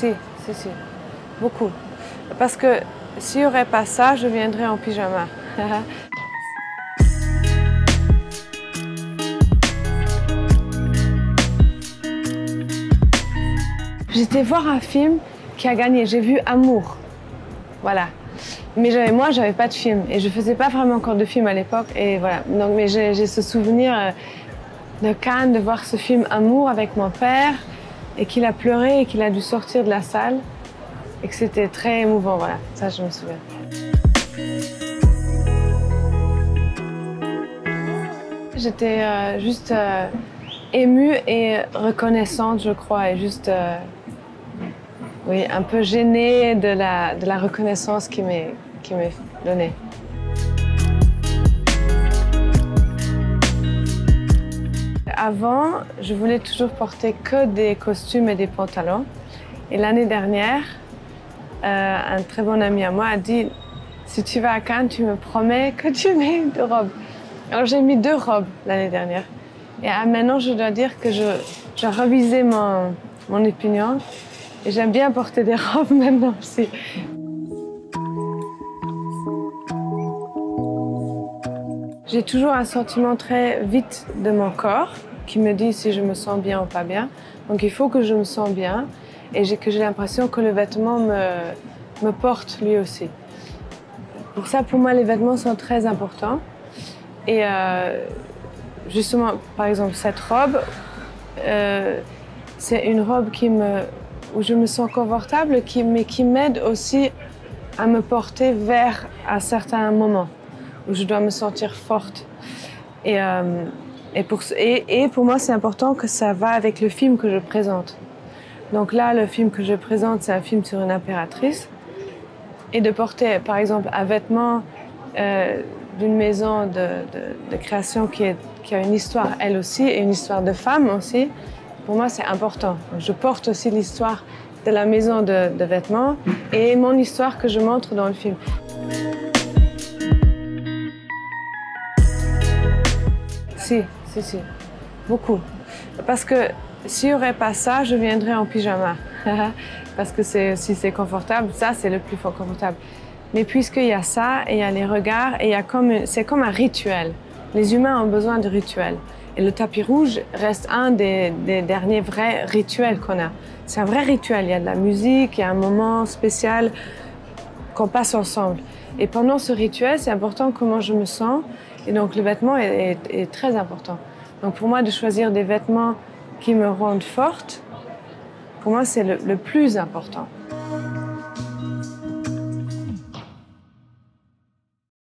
Si, beaucoup. Parce que s'il n'y aurait pas ça, je viendrais en pyjama. J'étais voir un film qui a gagné, j'ai vu Amour. Voilà. Mais moi, j'avais pas de film et je faisais pas vraiment encore de film à l'époque. Et voilà. Donc, mais j'ai ce souvenir de Cannes, de voir ce film Amour avec mon père et qu'il a pleuré et qu'il a dû sortir de la salle et que c'était très émouvant. Voilà, ça je me souviens. J'étais juste émue et reconnaissante, je crois, et juste oui, un peu gênée de la reconnaissance qui m'est donnée. Avant, je voulais toujours porter que des costumes et des pantalons. Et l'année dernière, un très bon ami à moi a dit « Si tu vas à Cannes, tu me promets que tu mets 2 robes. » Alors j'ai mis 2 robes l'année dernière. Et maintenant, je dois dire que j'ai revisé mon opinion. Et j'aime bien porter des robes maintenant aussi. J'ai toujours un sentiment très vite de mon corps qui me dit si je me sens bien ou pas bien. Donc il faut que je me sens bien et que j'ai l'impression que le vêtement me porte lui aussi. Pour ça, pour moi, les vêtements sont très importants. Et justement, par exemple, cette robe, c'est une robe où je me sens confortable, mais qui m'aide aussi à me porter vers un certain moment où je dois me sentir forte. Et pour moi, c'est important que ça va avec le film que je présente. Donc là, le film que je présente, c'est un film sur une impératrice. Et de porter, par exemple, un vêtement d'une maison de création qui a une histoire, elle aussi, et une histoire de femme aussi, pour moi, c'est important. Je porte aussi l'histoire de la maison de vêtements et mon histoire que je montre dans le film. Si, beaucoup. Parce que s'il n'y aurait pas ça, je viendrais en pyjama. Parce que si c'est confortable, ça, c'est le plus confortable. Mais puisqu'il y a ça, et il y a les regards, et c'est comme un rituel. Les humains ont besoin de rituels. Et le tapis rouge reste un des derniers vrais rituels qu'on a. C'est un vrai rituel, il y a de la musique, il y a un moment spécial qu'on passe ensemble. Et pendant ce rituel, c'est important comment je me sens. Et donc le vêtement est très important. Donc pour moi, de choisir des vêtements qui me rendent forte, pour moi, c'est le plus important.